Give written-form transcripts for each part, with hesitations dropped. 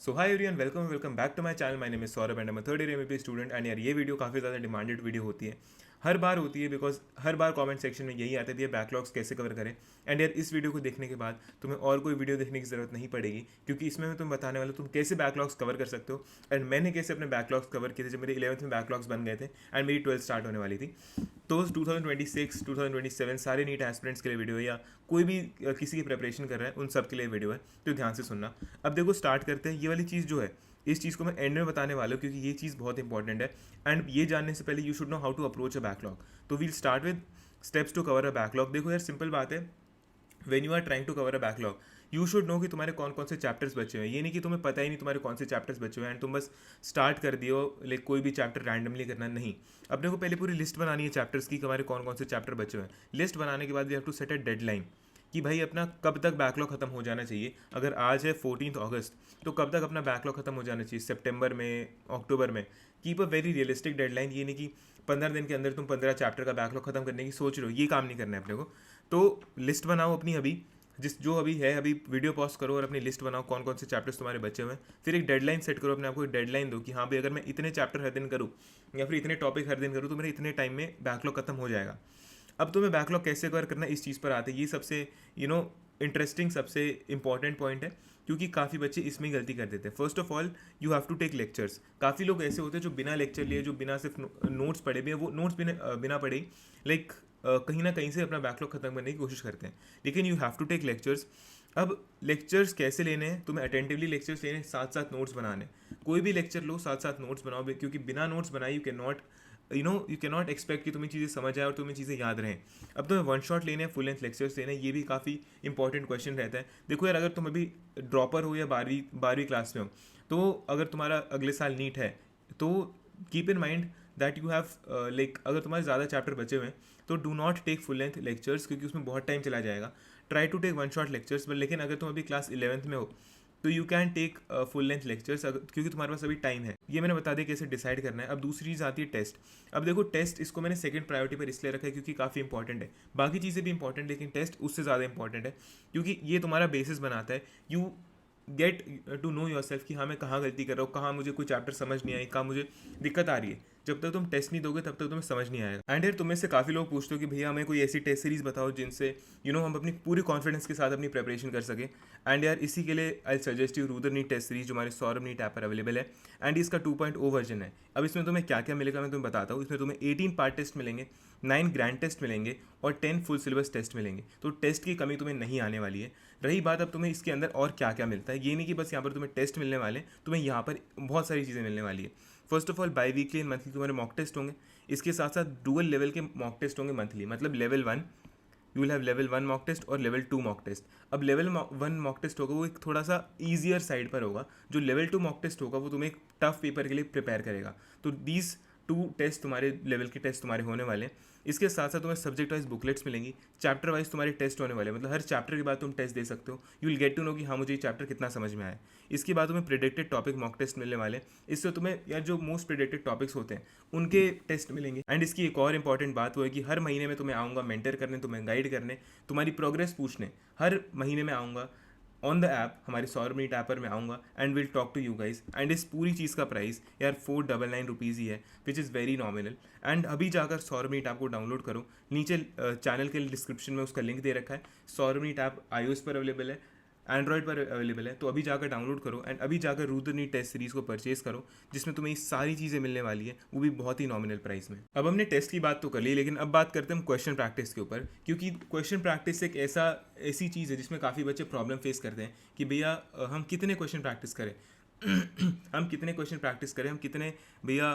So hi everyone, welcome back to my channel. My name is Saurabh and मैं third year MAP student. And यार ये video काफ़ी ज़्यादा demanded video होती है, हर बार होती है, because her bar comment section में यही आता है, बैकलॉग्स कैसे कवर करें। एंड यार इस वीडियो को देखने के बाद तुम्हें और कोई वीडियो देखने की ज़रूरत नहीं पड़ेगी, क्योंकि इसमें मैं तुम्हें बताने वाला हूँ तुम कैसे बैकलॉग्स कवर कर सकते हो। एंड मैंने कैसे अपने बैकलॉग्स कवर किए थे जब मेरे 11th में बैकलॉग्स बन गए थे एंड मेरी 12th स्टार्ट होने वाली थी। तो 2026 2027 सारे नीट एस्पिरेंट्स के लिए वीडियो है, या कोई भी किसी की प्रिपरेशन कर रहा है उन सब के लिए वीडियो है, तो ध्यान से सुनना। अब देखो स्टार्ट करते हैं। ये वाली चीज़ जो है, इस चीज़ को मैं एंड में बताने वाला हूँ, क्योंकि ये चीज़ बहुत इंपॉर्टेंट है। एंड ये जानने से पहले you should know how to approach a backlog. तो we'll start with steps to cover a backlog. देखो यार, सिंपल बात है, when you are trying to cover a backlog you should know कि तुम्हारे कौन कौन से चैप्टर्स बचे हुए हैं। ये नहीं कि तुम्हें पता ही नहीं तुम्हारे कौन से चैप्टर्स बचे हुए हैं एंड तुम बस स्टार्ट कर दियो लाइक कोई भी चैप्टर रैंडमली करना नहीं। अपने को पहले पूरी लिस्ट बनानी है चैप्टर्स की, हमारे कौन कौन से चैप्टर बचे हुए हैं। लिस्ट बनाने के बाद we have to set a deadline कि भाई अपना कब तक बैकलॉग खत्म हो जाना चाहिए। अगर आज है 14 अगस्त, तो कब तक अपना बैकलॉग खत्म हो जाना चाहिए, सितंबर में, अक्टूबर में। Keep a very realistic deadline. ये नहीं कि 15 दिन के अंदर तुम 15 चैप्टर का बैकलॉग खत्म करने की सोच रहे हो, ये काम नहीं करना है अपने को। तो लिस्ट बनाओ अपनी, अभी जिस जो अभी है, अभी वीडियो पॉज करो और अपनी लिस्ट बनाओ कौन कौन से चैप्टर्स तुम्हारे बचे हुए हैं। फिर एक डेडलाइन सेट करो, अपने आपको एक डेडलाइन दो कि हाँ भाई, अगर मैं इतने चैप्टर हर दिन करूँ या फिर इतने टॉपिक हर दिन करूँ तो मेरे इतने टाइम में बैकलॉग खत्म हो जाएगा। अब तुम्हें बैकलॉग कैसे कवर करना है, इस चीज़ पर आते हैं। ये सबसे इंटरेस्टिंग, सबसे इंपॉर्टेंट पॉइंट है, क्योंकि काफ़ी बच्चे इसमें ही गलती कर देते हैं। First of all you have to take lectures. काफ़ी लोग ऐसे होते हैं जो बिना लेक्चर लिए, जो बिना सिर्फ नोट्स पढ़े भी हैं, वो नोट्स बिना पढ़े लाइक कहीं ना कहीं से अपना बैकलॉग खत्म करने की कोशिश करते हैं। लेकिन you have to take lectures. अब लेक्चर्स कैसे लेने हैं, तुम्हें अटेंटिवली लेक्चर्स लेने, साथ साथ नोट्स बनाने। कोई भी लेक्चर लो, साथ साथ नोट्स बनाओ, क्योंकि बिना नोट्स बनाए यू कैन नॉट एक्सपेक्ट कि तुम्हें चीज़ें समझ आए और तुम्हें चीज़ें याद रहें। अब तुम्हें वन शॉट लेने हैं, फुल लेंथ लेक्चर्स लेने हैं, ये भी काफ़ी इंपॉर्टेंट क्वेश्चन रहता है। देखो यार, अगर तुम अभी ड्रॉपर हो या 12वीं क्लास में हो, तो अगर तुम्हारा अगले साल नीट है, तो keep in mind that you have like, अगर तुम्हारे ज़्यादा चैप्टर बचे हुए हैं तो do not take full length lectures, क्योंकि उसमें बहुत टाइम चला जाएगा। Try to take one shot lectures. But लेकिन अगर तुम अभी क्लास 11th में हो तो you can take full length lectures, क्योंकि तुम्हारे पास अभी टाइम है। ये मैंने बता दिया कैसे डिसाइड करना है। अब दूसरी चीज़ आती है टेस्ट। अब देखो, टेस्ट इसको मैंने सेकंड प्रायोरिटी पर इसलिए रखा है क्योंकि काफ़ी इंपॉर्टेंट है। बाकी चीज़ें भी इंपॉर्टेंट, लेकिन टेस्ट उससे ज़्यादा इंपॉर्टेंट है, क्योंकि ये तुम्हारा बेसिस बनाता है। You get to know yourself कि हाँ, मैं कहाँ गलती कर रहा हूँ, कहाँ मुझे कोई चैप्टर समझ नहीं आई, कहाँ मुझे दिक्कत आ रही है। जब तक तुम टेस्ट नहीं दोगे तब तक तुम्हें समझ नहीं आएगा। एंड यार, तुम्हें से काफ़ी लोग पूछते हो कि भैया हमें कोई ऐसी टेस्ट सीरीज बताओ जिनसे हम अपनी पूरी कॉन्फिडेंस के साथ अपनी प्रिपरेशन कर सकें। एंड यार, इसी के लिए I suggest you Rudra NEET test series, जो हमारे सौरभ नीट ऐप पर अवेलेबल है। एंड इसका 2.0 वर्जन है। अब इसमें तुम्हें क्या क्या मिलेगा मैं तुम्हें बताता हूँ। इसमें तुम्हें 18 पार्ट टेस्ट मिलेंगे, 9 ग्रैंड टेस्ट मिलेंगे और 10 फुल सिलेबस टेस्ट मिलेंगे। तो टेस्ट की कमी तुम्हें नहीं आने वाली है। रही बात अब तुम्हें इसके अंदर और क्या क्या मिलता है, ये नहीं कि बस यहाँ पर तुम्हें टेस्ट मिलने वाले, तुम्हें यहाँ पर बहुत सारी चीज़ें मिलने वाली है। First of all, biweekly and monthly तुम्हारे मॉक टेस्ट होंगे। इसके साथ साथ डुअल लेवल के मॉक टेस्ट होंगे मंथली। मतलब level 1 you will have level 1 mock test और लेवल 2 मॉक टेस्ट। अब लेवल 1 मॉक टेस्ट होगा, वो एक थोड़ा सा ईजियर साइड पर होगा। जो लेवल 2 मॉक टेस्ट होगा वो तुम्हें एक टफ पेपर के लिए प्रिपेयर करेगा। तो दीज 2 टेस्ट तुम्हारे लेवल के टेस्ट तुम्हारे होने वाले हैं। इसके साथ साथ तुम्हें सब्जेक्ट वाइज बुकलेट्स मिलेंगी, चैप्टर वाइज तुम्हारे टेस्ट होने वाले हैं। मतलब हर चैप्टर के बाद तुम टेस्ट दे सकते हो। You will get to know कि हाँ, मुझे ये चैप्टर कितना समझ में आया। इसके बाद तुम्हें प्रिडिक्टेड टॉपिक मॉक टेस्ट मिलने वाले हैं। इससे तुम्हें यार जो मोस्ट प्रिडिक्टेड टॉपिक्स होते हैं उनके टेस्ट मिलेंगे। एंड इसकी एक और इंपॉर्टेंट बात वो है कि हर महीने में तुम्हें आऊँगा मेंटर करने, तुम्हें गाइड करने, तुम्हारी प्रोग्रेस पूछने। हर महीने में आऊँगा ऑन द ऐप, हमारे सौरभ नीट ऐप पर मैं आऊँगा and will talk to you guys. And इस पूरी चीज़ का प्राइस यार 499 रुपीज़ ही है, which is very nominal. And अभी जाकर सौरभ नीट ऐप को डाउनलोड करो। नीचे चैनल के डिस्क्रिप्शन में उसका लिंक दे रखा है। सौरभ नीट ऐप iOS पर अवेलेबल है, एंड्रॉयड पर अवेलेबल है। तो अभी जाकर डाउनलोड करो एंड अभी जाकर रूदर नीट टेस्ट सीरीज़ को परचेज करो, जिसमें तुम्हें ये सारी चीज़ें मिलने वाली है, वो भी बहुत ही नॉमिनल प्राइस में। अब हमने टेस्ट की बात तो कर ली, लेकिन अब बात करते हैं हम क्वेश्चन प्रैक्टिस के ऊपर, क्योंकि क्वेश्चन प्रैक्टिस एक ऐसी चीज़ है जिसमें काफ़ी बच्चे प्रॉब्लम फेस करते हैं कि भैया हम कितने क्वेश्चन प्रैक्टिस करें। हम कितने क्वेश्चन प्रैक्टिस करें, हम कितने भैया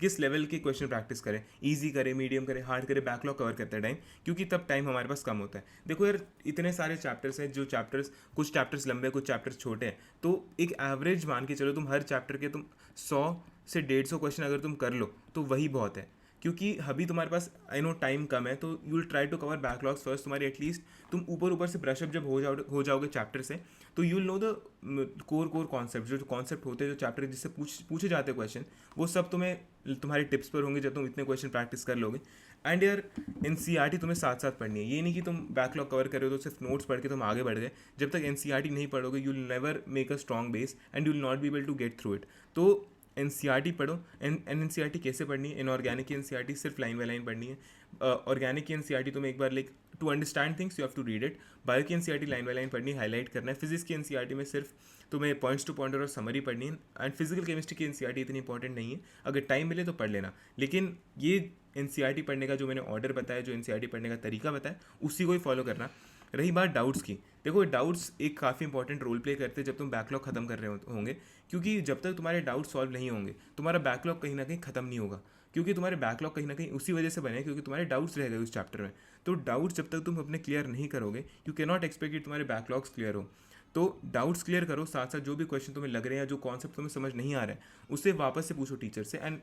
किस लेवल के क्वेश्चन प्रैक्टिस करें, इजी करें, मीडियम करें, हार्ड करें, बैकलॉग कवर करते टाइम, क्योंकि तब टाइम हमारे पास कम होता है। देखो यार, इतने सारे चैप्टर्स हैं, जो चैप्टर्स, कुछ चैप्टर्स लंबे, कुछ चैप्टर्स छोटे हैं। तो एक एवरेज मान के चलो, तुम हर चैप्टर के तुम 100 से 150 क्वेश्चन अगर तुम कर लो तो वही बहुत है। क्योंकि अभी तुम्हारे पास आई नो टाइम कम है, तो you will try to cover backlogs first. तुम्हारी एटलीस्ट तुम ऊपर ऊपर से ब्रशअप जब हो जाओगे चैप्टर से, तो you will know the core concept, जो कॉन्सेप्ट होते हैं, जो चैप्टर जिससे पूछे जाते हैं क्वेश्चन, वो सब तुम्हें तुम्हारे टिप्स पर होंगे जब तुम इतने क्वेश्चन प्रैक्टिस कर लोगे। एंड यार एनसीईआरटी तुम्हें साथ साथ पढ़नी है, ये नहीं कि तुम बैकलॉग कवर कर रहे हो तो सिर्फ नोट्स पढ़ के तुम आगे बढ़ गए। जब तक एनसीईआरटी नहीं पढ़ोगे you will never make a strong base and you will not be able to get through it. तो एनसीईआरटी पढ़ो। एनसीईआरटी कैसे पढ़नी है? इनऑर्गेनिक की एनसीईआरटी सिर्फ लाइन बाय लाइन पढ़नी है। ऑर्गेनिक की एनसीईआरटी तुम्हें एक बार like to understand things you have to read it. Bio की एनसीईआरटी लाइन बाय लाइन पढ़नी है, हाईलाइट करना है। फिजिक्स की एनसीईआरटी में सिर्फ तुम्हें पॉइंट्स टू पॉइंटर और समरी पढ़नी है। एंड फिजिकल केमिस्ट्री की एनसीईआरटी इतनी इंपॉर्टेंट नहीं है, अगर टाइम मिले तो पढ़ लेना। लेकिन ये एनसीईआरटी पढ़ने का जो मैंने ऑर्डर बताया, जो एनसीईआरटी पढ़ने का तरीका बताया, उसी को ही फॉलो करना। रही बात डाउट्स की, देखो डाउट्स एक काफ़ी इंपॉर्टेंट रोल प्ले करते हैं जब तुम बैकलॉग खत्म कर रहे होंगे, क्योंकि जब तक तुम्हारे डाउट सॉल्व नहीं होंगे तुम्हारा बैकलॉग कहीं ना कहीं खत्म नहीं होगा। क्योंकि तुम्हारे बैकलॉग कहीं ना कहीं उसी वजह से बने क्योंकि तुम्हारे डाउट्स रह गए उस चैप्टर में। तो डाउट्स जब तक तुम अपने क्लियर नहीं करोगे, यू कैन नॉट एक्सपेक्ट कि तुम्हारे बैकलॉग्स क्लियर हो। तो डाउट्स क्लियर करो, साथ साथ जो भी क्वेश्चन तुम्हें लग रहे हैं, जो कॉन्सेप्ट तुम्हें समझ नहीं आ रहा है, उससे वापस से पूछो टीचर से and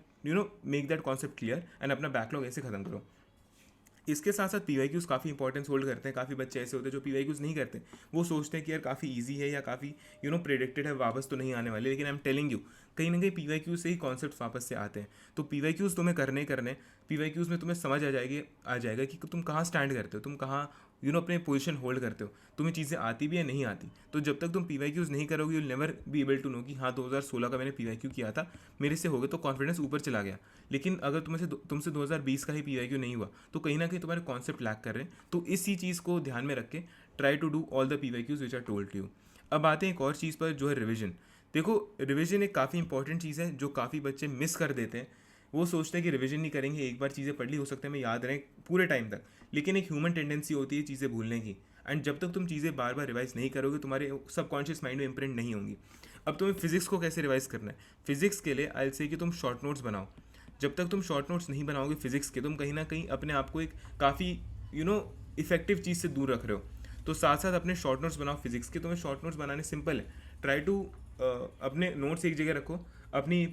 make that concept clear and अपना बैकलॉग ऐसे खत्म करो। इसके साथ साथ पीवाईक्यूज काफ़ी इंपॉर्टेंस होल्ड करते हैं। काफ़ी बच्चे ऐसे होते हैं जो पीवाईक्यूज नहीं करते, वो सोचते हैं कि यार काफ़ी इजी है या काफ़ी प्रेडिक्टेड है, वापस तो नहीं आने वाले। लेकिन आई एम टेलिंग यू, कहीं ना कहीं पीवाईक्यूज से ही कॉन्सेप्ट वापस से आते हैं। तो पीवाईक्यूज तुम्हें करने पीवाईक्यूज में तुम्हें समझ आ जाएगा कि तुम कहाँ स्टैंड करते हो, तुम कहाँ अपने पोजीशन होल्ड करते हो, तुम्हें चीज़ें आती भी या नहीं आती। तो जब तक तुम पीवाईक्यूज नहीं करोगे you will never be able to know कि हाँ 2016 का मैंने पीवाईक्यू किया था, मेरे से हो गया, तो कॉन्फिडेंस ऊपर चला गया। लेकिन अगर तुमसे 2020 का ही पीवाईक्यू नहीं हुआ तो कहीं ना कहीं तुम्हारे कॉन्सेप्ट लैक कर रहे हैं। तो इसी चीज़ को ध्यान में रख के try to do all the PYQs which are told you. अब आते हैं एक और चीज़ पर, जो है रिविजन। देखो रिविजन एक काफ़ी इंपॉर्टेंट चीज़ है जो काफ़ी बच्चे मिस कर देते हैं। वो सोचते हैं कि रिविजन नहीं करेंगे, एक बार चीज़ें पढ़ ली, हो सकता है मैं याद रहें पूरे टाइम तक। लेकिन एक ह्यूमन टेंडेंसी होती है चीज़ें भूलने की, एंड जब तक तुम चीज़ें बार बार रिवाइज नहीं करोगे तुम्हारे सबकॉन्शियस माइंड में इंप्रिंट नहीं होंगी। अब तुम्हें फिजिक्स को कैसे रिवाइज करना है? फिजिक्स के लिए आई विल से कि तुम शॉर्ट नोट्स बनाओ। जब तक तुम शॉर्ट नोट्स नहीं बनाओगे फिजिक्स के, तुम कहीं ना कहीं अपने आप को एक काफ़ी इफेक्टिव चीज़ से दूर रख रहे हो। तो साथ साथ अपने शॉर्ट नोट्स बनाओ फिजिक्स के। तुम्हें शॉर्ट नोट्स बनाने सिंपल है, ट्राई टू अपने नोट्स एक जगह रखो, अपनी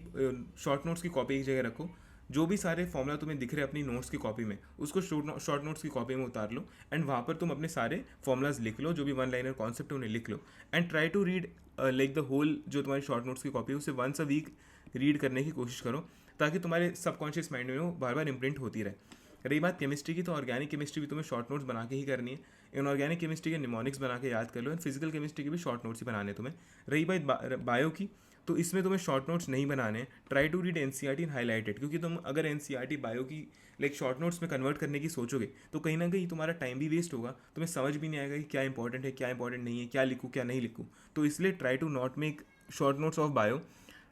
शॉर्ट नोट्स की कॉपी एक जगह रखो। जो भी सारे फॉर्मूला तुम्हें दिख रहे हैं अपनी नोट्स की कॉपी में, उसको शॉर्ट नोट्स की कॉपी में उतार लो एंड वहाँ पर तुम अपने सारे फॉर्मूलाज लिख लो, जो भी वन लाइनर कॉन्सेप्ट है उन्हें लिख लो। And try to read like the whole जो तुम्हारी शॉर्ट नोट्स की कॉपी है उसे वंस अ वीक रीड करने की कोशिश करो, ताकि तुम्हारे सबकॉन्शियस माइंड में वो बार बार इंप्रिंट होती रहे। रही बात केमिस्ट्री की, तो ऑर्गेनिक केमिस्ट्री भी तुम्हें शॉर्ट नोट्स बना के ही करनी है। इनऑर्गेनिक केमिस्ट्री के निमोनिक्स बना के याद कर लो, एंड फिजिकल केमिस्ट्री के भी शॉर्ट नोट्स ही बनाने तुम्हें। रही बात बायो की, तो इसमें तुम्हें शॉर्ट नोट्स नहीं बनाने। Try to read NCERT and highlighted, क्योंकि तुम अगर एनसीईआरटी बायो की लाइक शॉर्ट नोट्स में कन्वर्ट करने की सोचोगे तो कहीं ना कहीं तुम्हारा टाइम भी वेस्ट होगा, तुम्हें समझ भी नहीं आएगा कि क्या इंपॉर्टेंट है क्या इंपॉर्टेंट नहीं है, क्या लिखूँ क्या नहीं लिखूँ। तो इसलिए try to not make short notes of bio.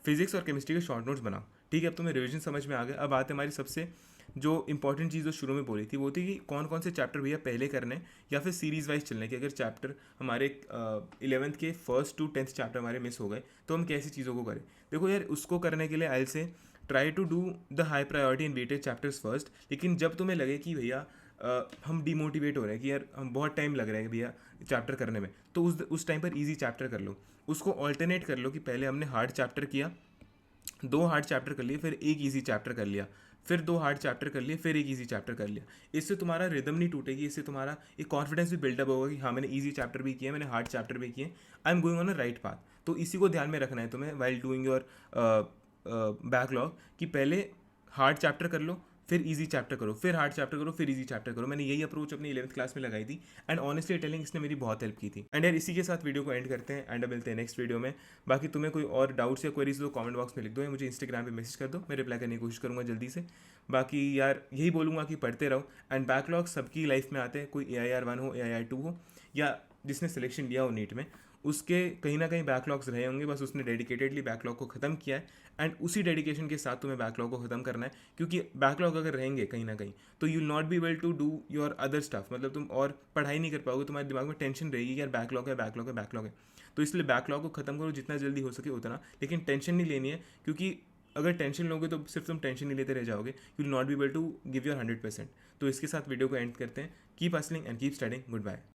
Physics और केमिस्ट्री के शॉर्ट नोट्स बनाओ, ठीक है। अब तुम्हें रिविजन समझ में आ गया। अब आते हमारी सबसे जो इंपॉर्टेंट चीज़ जो शुरू में बोली थी वो थी कि कौन कौन से चैप्टर भैया पहले करने या फिर सीरीज वाइज चलने के। अगर चैप्टर हमारे 11th के फर्स्ट टू 10th चैप्टर हमारे मिस हो गए तो हम कैसी चीज़ों को करें? देखो यार, उसको करने के लिए I say try to do the high priority and weighted chapters first. लेकिन जब तुम्हें लगे कि भैया हम डिमोटिवेट हो रहे हैं कि यार हम बहुत टाइम लग रहा है भैया चैप्टर करने में, तो उस टाइम पर ईजी चैप्टर कर लो। उसको ऑल्टरनेट कर लो कि पहले हमने हार्ड चैप्टर किया, 2 हार्ड चैप्टर कर लिए, फिर एक ईजी चैप्टर कर लिया, फिर 2 हार्ड चैप्टर कर लिए, फिर एक ईजी चैप्टर कर लिया। इससे तुम्हारा रिदम नहीं टूटेगी, इससे तुम्हारा एक कॉन्फिडेंस भी बिल्डअप होगा कि हाँ मैंने ईजी चैप्टर भी किए, मैंने हार्ड चैप्टर भी किए, I am going on a right path. तो इसी को ध्यान में रखना है तुम्हें वाइल डूइंग योर बैकलॉग, कि पहले हार्ड चैप्टर कर लो, फिर इजी चैप्टर करो, फिर हार्ड चैप्टर करो, फिर इजी चैप्टर करो। मैंने यही अप्रोच अपनी 11th क्लास में लगाई थी एंड ऑनेस्टली टेलिंग इसने मेरी बहुत हेल्प की थी। एंड यार इसी के साथ वीडियो को एंड करते हैं एंड अब मिलते हैं नेक्स्ट वीडियो में। बाकी तुम्हें कोई और डाउट्स या क्वेरीज तो कमेंट बॉक्स में लिख दो या मुझे इंस्टाग्राम पे मैसेज कर दो, मैं रिप्लाई करने की कोशिश करूँगा जल्दी से। बाकी यार यही बोलूँगा कि पढ़ते रहो एंड बैकलॉग सबकी लाइफ में आते हैं, कोई AIR 1 हो AIR 2 हो या जिसने सिलेक्शन लिया हो नीट में, उसके कहीं ना कहीं बैकलॉग्स रहे होंगे, बस उसने डेडिकेटेडली बैकलॉग को ख़त्म किया है एंड उसी डेडिकेशन के साथ तुम्हें बैकलॉग को ख़त्म करना है। क्योंकि बैकलॉग अगर रहेंगे कहीं ना कहीं तो you will not be able to do your other stuff, मतलब तुम और पढ़ाई नहीं कर पाओगे, तुम्हारे दिमाग में टेंशन रहेगी यार बैकलॉग है बैकलॉग है बैकलॉग है। तो इसलिए बैकलॉग को ख़त्म करो जितना जल्दी हो सके उतना, लेकिन टेंशन नहीं लेनी है, क्योंकि अगर टेंशन लोगे तो सिर्फ तुम टेंशन नहीं लेते रह जाओगे, you will not be able to give your 100%। तो इसके साथ वीडियो को एंड करते हैं। Keep hustling and keep studying. Good bye.